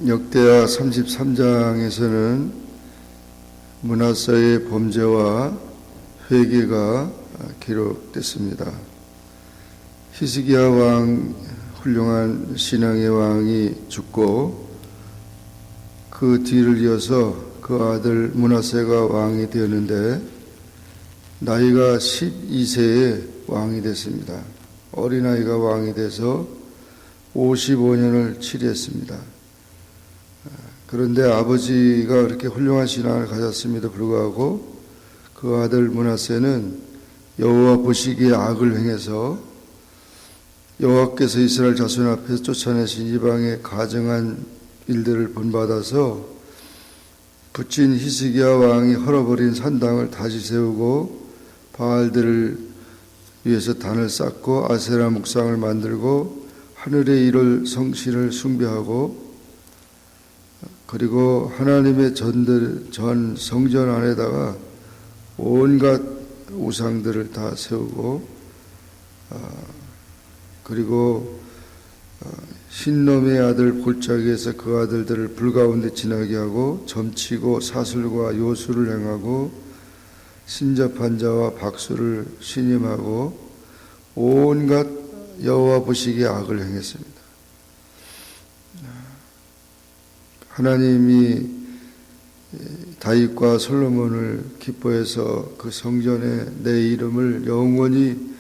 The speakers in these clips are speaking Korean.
역대하 33장에서는 므낫세의 범죄와 회개가 기록됐습니다. 히스기야 왕, 훌륭한 신앙의 왕이 죽고 그 뒤를 이어서 그 아들 므낫세가 왕이 되었는데 나이가 12세에 왕이 됐습니다. 어린아이가 왕이 돼서 55년을 치리했습니다. 그런데 아버지가 그렇게 훌륭한 신앙을 가졌음에도 불구하고 그 아들 므낫세는 여호와 보시기에 악을 행해서 여호와께서 이스라엘 자손 앞에서 쫓아내신 이방의 가증한 일들을 본받아서 붙인 히스기야 왕이 헐어버린 산당을 다시 세우고 바알들을 위해서 단을 쌓고 아세라 묵상을 만들고 하늘의 이를 성신을 숭배하고 그리고 하나님의 전 성전 안에다가 온갖 우상들을 다 세우고 그리고 신놈의 아들 골짜기에서 그 아들들을 불 가운데 지나게 하고 점치고 사슬과 요술을 행하고 신접한 자와 박수를 신임하고 온갖 여호와 보시기에 악을 행했습니다. 하나님이 다윗과 솔로몬을 기뻐해서 그 성전에 내 이름을 영원히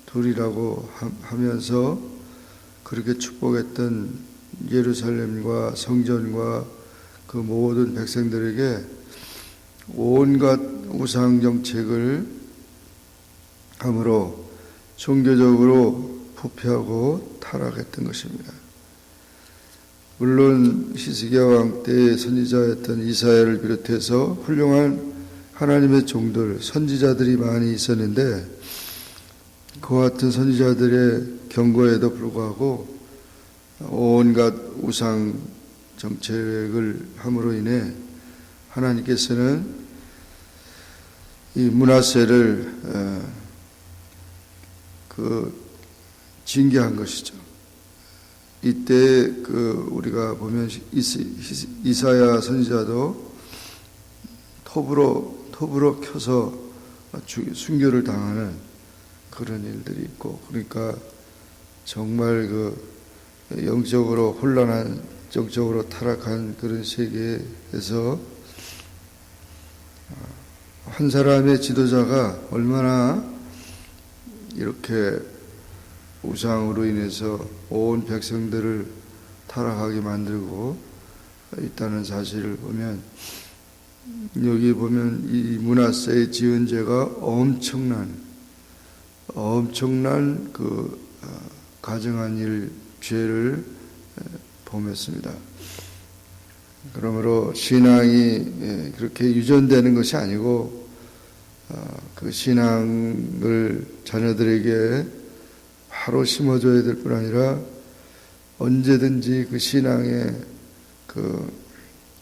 두리라고 하면서 그렇게 축복했던 예루살렘과 성전과 그 모든 백성들에게 온갖 우상 정책을 함으로 종교적으로 부패하고 타락했던 것입니다. 물론 히스기야 왕 때의 선지자였던 이사야를 비롯해서 훌륭한 하나님의 종들, 선지자들이 많이 있었는데 그와 같은 선지자들의 경고에도 불구하고 온갖 우상 정책을 함으로 인해 하나님께서는 이 므낫세를 징계한 것이죠. 이때 우리가 보면 이사야 선지자도 톱으로 켜서 순교를 당하는 그런 일들이 있고, 그러니까 정말 영적으로 혼란한, 영적으로 타락한 그런 세계에서 한 사람의 지도자가 얼마나 이렇게 우상으로 인해서 온 백성들을 타락하게 만들고 있다는 사실을 보면, 여기 보면 이 므낫세의 지은 죄가 엄청난 가증한 일, 죄를 범했습니다. 그러므로 신앙이 그렇게 유전되는 것이 아니고 그 신앙을 자녀들에게 바로 심어줘야 될 뿐 아니라 언제든지 그 신앙의 그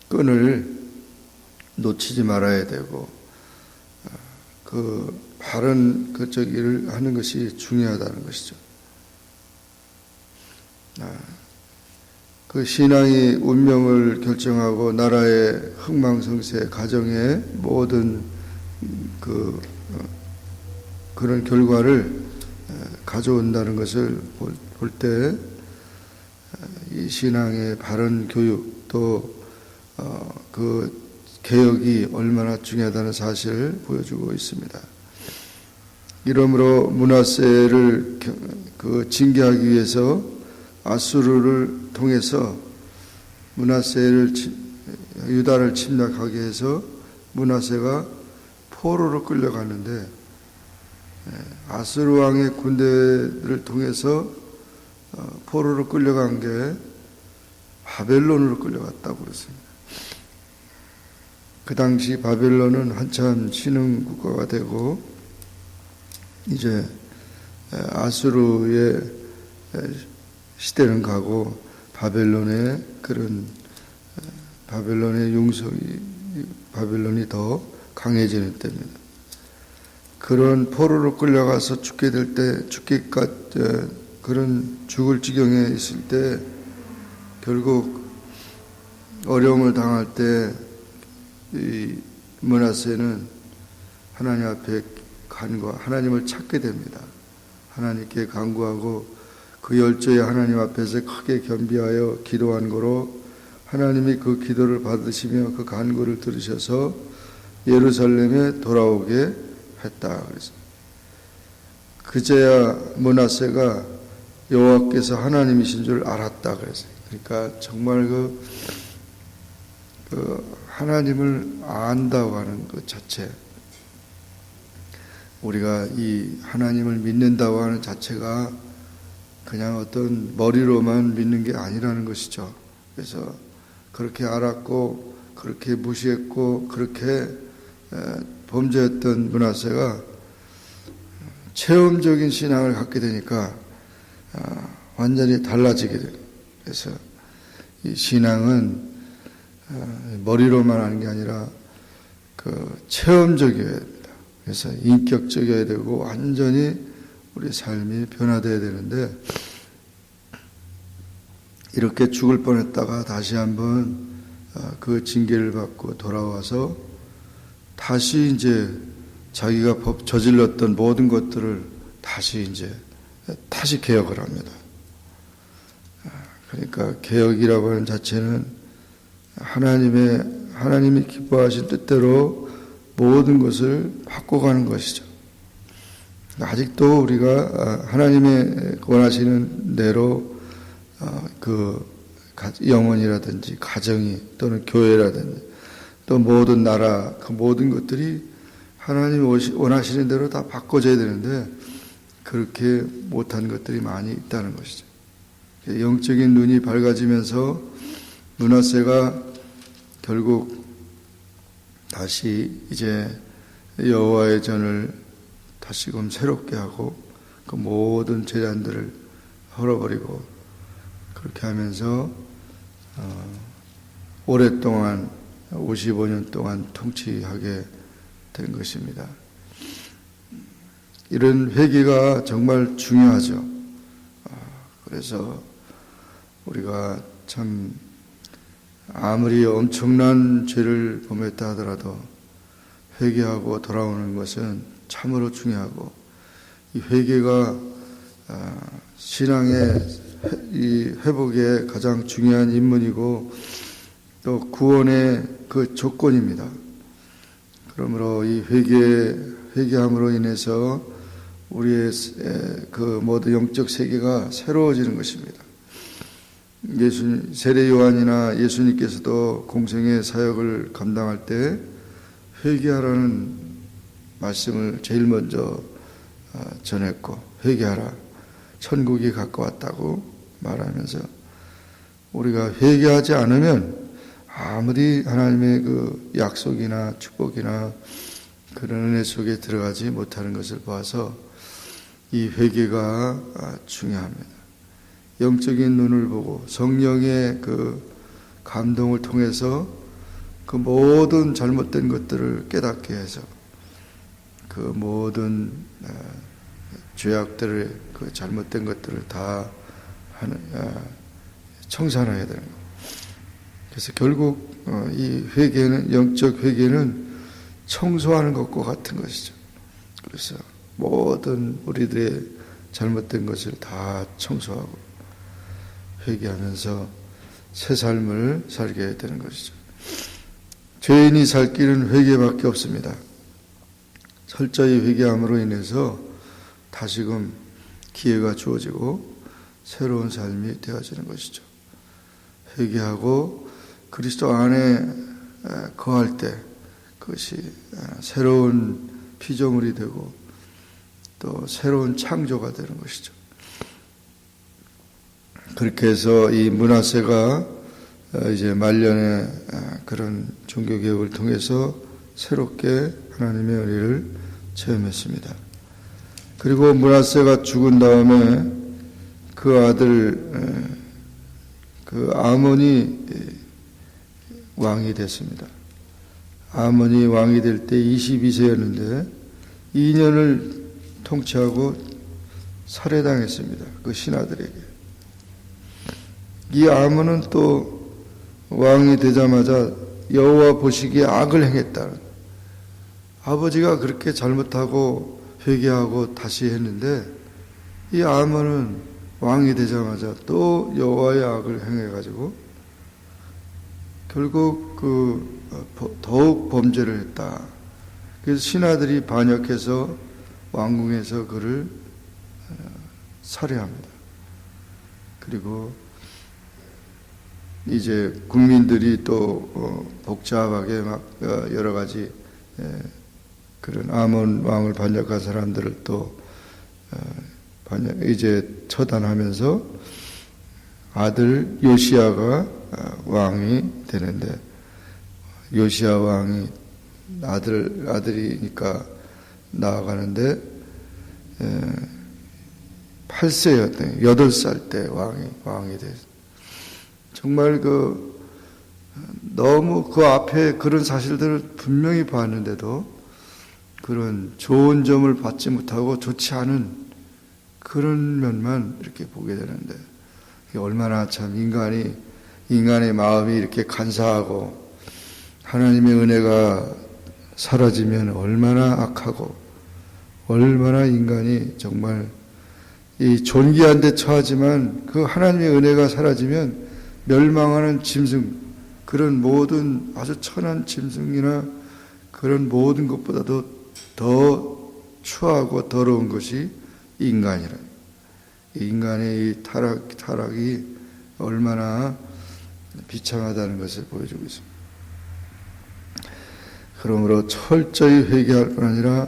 끈을 놓치지 말아야 되고 그 바른 일을 하는 것이 중요하다는 것이죠. 그 신앙이 운명을 결정하고 나라의 흥망성쇠, 가정의 모든 그런 결과를 가져온다는 것을 볼 때 이 신앙의 바른 교육 또 그 개혁이 얼마나 중요하다는 사실을 보여주고 있습니다. 이러므로 므낫세를 징계하기 위해서 아수르를 통해서 므낫세를 유다를 침략하게 해서 므낫세가 포로로 끌려갔는데 아수르 왕의 군대를 통해서 포로로 끌려간 게 바벨론으로 끌려갔다고 그랬습니다. 그 당시 바벨론은 한참 신흥 국가가 되고 이제 아수르의 시대는 가고 바벨론의 그런 바벨론의 용성이 바벨론이 더 강해지는 때입니다. 그런 포로로 끌려가서 죽게 될 때, 그런 죽을 지경에 있을 때, 결국 어려움을 당할 때, 이 므낫세는 하나님 앞에 하나님을 찾게 됩니다. 하나님께 간구하고 그 열조에 하나님 앞에서 크게 겸비하여 기도한 거로 하나님이 그 기도를 받으시며 그 간구를 들으셔서 예루살렘에 돌아오게 했다. 그래서 그제야 므낫세가 여호와께서 하나님이신 줄 알았다. 그래서 그러니까 정말 그 하나님을 안다고 하는 것 자체, 우리가 이 하나님을 믿는다고 하는 자체가 그냥 어떤 머리로만 믿는 게 아니라는 것이죠. 그래서 그렇게 알았고 그렇게 무시했고 그렇게 범죄했던 므낫세가 체험적인 신앙을 갖게 되니까 완전히 달라지게 돼요. 그래서 이 신앙은 머리로만 하는 게 아니라 체험적이어야 됩니다. 그래서 인격적이어야 되고 완전히 우리 삶이 변화되어야 되는데, 이렇게 죽을 뻔했다가 다시 한번 그 징계를 받고 돌아와서 다시 이제 자기가 저질렀던 모든 것들을 다시 개혁을 합니다. 그러니까 개혁이라고 하는 자체는 하나님이 기뻐하신 뜻대로 모든 것을 바꿔가는 것이죠. 아직도 우리가 하나님의 원하시는 대로 그 영혼이라든지 가정이 또는 교회라든지 또 모든 나라 그 모든 것들이 하나님이 원하시는 대로 다 바꿔져야 되는데 그렇게 못한 것들이 많이 있다는 것이죠. 영적인 눈이 밝아지면서 므낫세가 결국 다시 이제 여호와의 전을 다시금 새롭게 하고 그 모든 재단들을 헐어버리고 그렇게 하면서 오랫동안 55년 동안 통치하게 된 것입니다. 이런 회개가 정말 중요하죠. 그래서 우리가 참 아무리 엄청난 죄를 범했다 하더라도 회개하고 돌아오는 것은 참으로 중요하고, 이 회개가 신앙의 이 회복의 가장 중요한 인문이고 또 구원의 그 조건입니다. 그러므로 이 회개함으로 인해서 우리의 그 모든 영적 세계가 새로워지는 것입니다. 세례 요한이나 예수님께서도 공생의 사역을 감당할 때 회개하라는 말씀을 제일 먼저 전했고, 회개하라, 천국이 가까웠다고 말하면서 우리가 회개하지 않으면 아무리 하나님의 그 약속이나 축복이나 그런 은혜 속에 들어가지 못하는 것을 봐서 이 회개가 중요합니다. 영적인 눈을 보고 성령의 그 감동을 통해서 그 모든 잘못된 것들을 깨닫게 해서 그 모든 죄악들을, 그 잘못된 것들을 다 청산해야 되는 거예요. 그래서 결국 이 회개는, 영적 회개는 청소하는 것과 같은 것이죠. 그래서 모든 우리들의 잘못된 것을 다 청소하고 회개하면서 새 삶을 살게 되는 것이죠. 죄인이 살 길은 회개밖에 없습니다. 철저히 회개함으로 인해서 다시금 기회가 주어지고 새로운 삶이 되어지는 것이죠. 회개하고 그리스도 안에 거할 때 그것이 새로운 피조물이 되고 또 새로운 창조가 되는 것이죠. 그렇게 해서 이 므낫세가 이제 말년에 그런 종교개혁을 통해서 새롭게 하나님의 은혜를 체험했습니다. 그리고 므낫세가 죽은 다음에 그 아들 그 아몬이 왕이 됐습니다. 아몬이 왕이 될 때 22세였는데 2년을 통치하고 살해당했습니다. 그 신하들에게. 이 아몬은 또 왕이 되자마자 여호와 보시기에 악을 행했다는, 아버지가 그렇게 잘못하고 회개하고 다시 했는데 이 아몬은 왕이 되자마자 또 여호와의 악을 행해가지고 결국 더욱 범죄를 했다. 그래서 신하들이 반역해서 왕궁에서 그를 살해합니다. 그리고 이제 국민들이 또 복잡하게 막 여러 가지 그런 아몬 왕을 반역한 사람들을 또 이제 처단하면서 아들 요시야가 왕이 되는데, 요시야 왕이 아들이니까 나아가는데 8세였대. 8살 때 왕이 됐어요. 정말 너무 그 앞에 그런 사실들을 분명히 봤는데도 그런 좋은 점을 받지 못하고 좋지 않은 그런 면만 이렇게 보게 되는데, 얼마나 참 인간의 마음이 이렇게 간사하고 하나님의 은혜가 사라지면 얼마나 악하고 얼마나 인간이 정말 이 존귀한 데 처하지만 그 하나님의 은혜가 사라지면 멸망하는 짐승, 그런 모든 아주 천한 짐승이나 그런 모든 것보다도 더 추하고 더러운 것이 인간이라. 인간의 이 타락이 얼마나 비참하다는 것을 보여주고 있습니다. 그러므로 철저히 회개할 뿐 아니라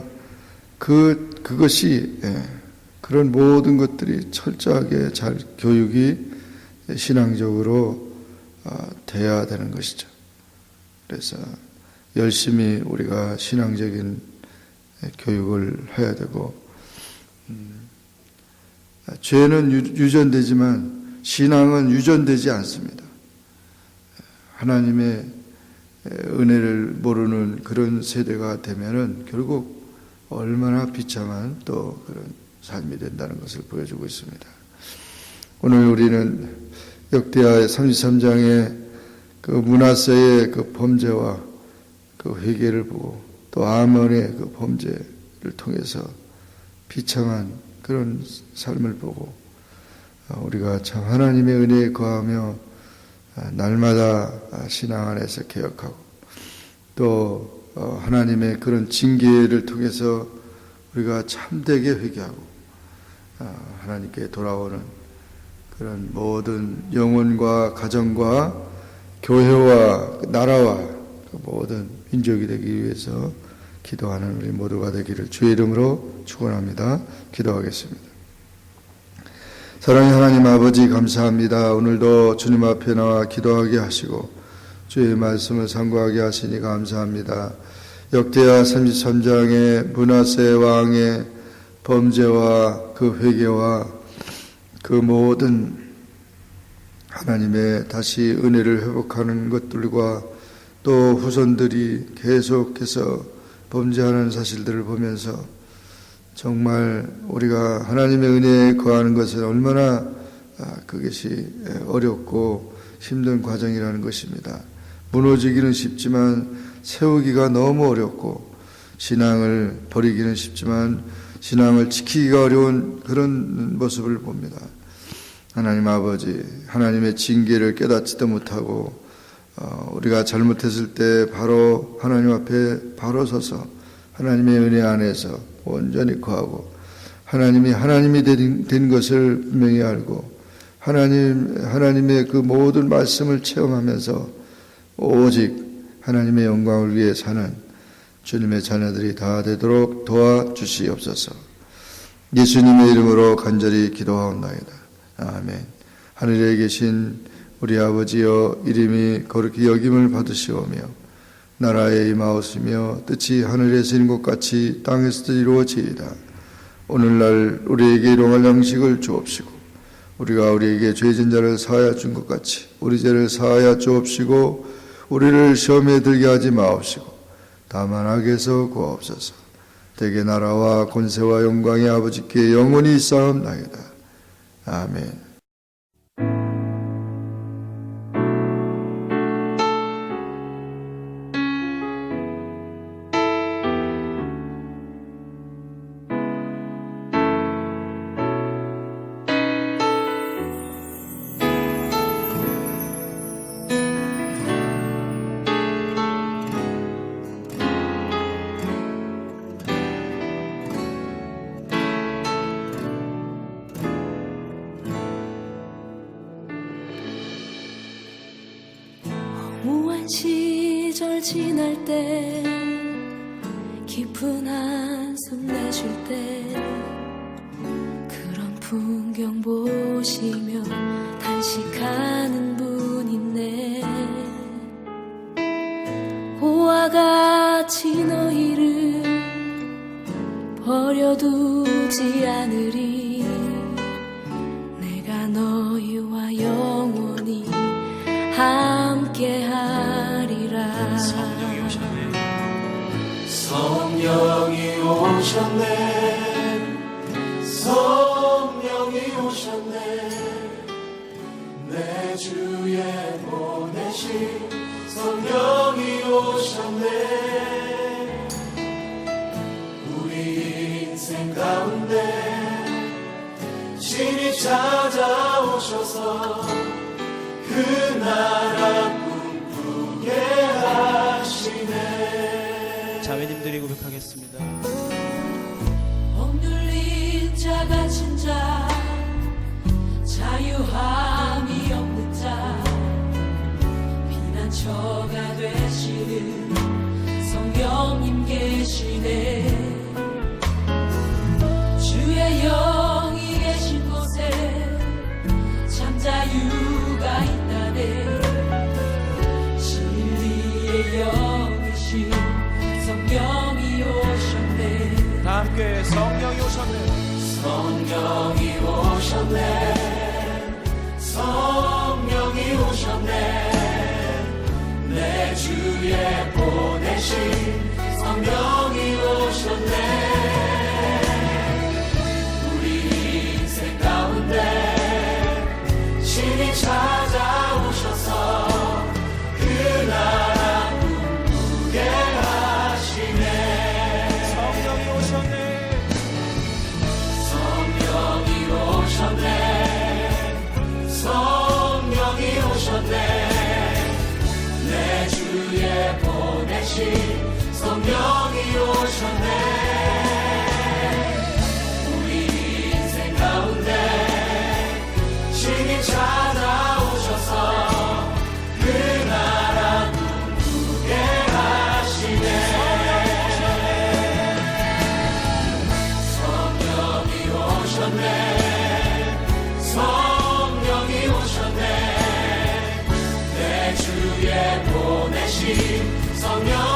그것이 그런 모든 것들이 철저하게 잘 교육이 신앙적으로 돼야 되는 것이죠. 그래서 열심히 우리가 신앙적인 교육을 해야 되고, 죄는 유전되지만 신앙은 유전되지 않습니다. 하나님의 은혜를 모르는 그런 세대가 되면은 결국 얼마나 비참한 또 그런 삶이 된다는 것을 보여주고 있습니다. 오늘 우리는 역대하 33장의 그 므낫세의 그 범죄와 그 회개를 보고 또 아몬의 그 범죄를 통해서 비참한 그런 삶을 보고 우리가 참 하나님의 은혜에 거하며 날마다 신앙 안에서 개혁하고 또 하나님의 그런 징계를 통해서 우리가 참되게 회개하고 하나님께 돌아오는 그런 모든 영혼과 가정과 교회와 나라와 그 모든 민족이 되기 위해서 기도하는 우리 모두가 되기를 주의 이름으로 축원합니다. 기도하겠습니다. 사랑의 하나님 아버지, 감사합니다. 오늘도 주님 앞에 나와 기도하게 하시고 주의 말씀을 상고하게 하시니 감사합니다. 역대하 33장의 므낫세 왕의 범죄와 그 회개와 그 모든 하나님의 다시 은혜를 회복하는 것들과 또 후손들이 계속해서 범죄하는 사실들을 보면서 정말 우리가 하나님의 은혜에 거하는 것은 얼마나 그것이 어렵고 힘든 과정이라는 것입니다. 무너지기는 쉽지만 세우기가 너무 어렵고 신앙을 버리기는 쉽지만 신앙을 지키기가 어려운 그런 모습을 봅니다. 하나님 아버지, 하나님의 징계를 깨닫지도 못하고 우리가 잘못했을 때 바로 하나님 앞에 바로 서서 하나님의 은혜 안에서 온전히 거하고 하나님이 된 것을 분명히 알고 하나님의 그 모든 말씀을 체험하면서 오직 하나님의 영광을 위해 사는 주님의 자녀들이 다 되도록 도와주시옵소서. 예수님의 이름으로 간절히 기도하옵나이다. 아멘. 하늘에 계신 우리 아버지여, 이름이 거룩히 여김을 받으시오며 나라에 임하옵시며 뜻이 하늘에서 이룬 것 같이 땅에서도 이루어지이다. 오늘날 우리에게 일용할 양식을 주옵시고 우리가 우리에게 죄진 자를 사하여 준 것 같이 우리 죄를 사하여 주옵시고 우리를 시험에 들게 하지 마옵시고 다만 악에서 구하옵소서. 대개 나라와 권세와 영광이 아버지께 영원히 있사옵나이다. 아멘. 무한 시절 지날 때 깊은 한숨 내쉴 때 그런 풍경 보시며 단식하는 분 있네. 고와 같이 너희를 버려두지 않으리. 내가 너희와 영원히 함께하리라. 성령이 오셨네. 성령이 오셨네. 내 주에 보내신 성령이 오셨네. 우리 인생 가운데 신이 찾아오셔서 그 나라 꿈꾸게 하시네. 자매님들이 고백하겠습니다. 억눌린 자 갇힌 자 자유함이 없는 자 피난처가 되시는 성령님 계시네. 주의 영이 계신 곳에 참 자유가 있다네. 진리의 영이신 성령이 오셨네. 다 함께 성령이 오셨네. 성령이 오셨네. 성령이 오셨네. 내 주에 보내신 성령이 오셨네. 우리 인생 가운데 신이 찾아오셔서 그 나라 꿈꾸게 하시네. 성령이 오셨네. 성령이 오셨네. 성령이 오셨네. 내 주에 보내신 성령이 오셨네. 우리 인생 가운데 신이 찾아오셔서 그 나라 꿈꾸게 하시네. 성령이 오셨네. 성령이 오셨네. 내 주에 보내신 성령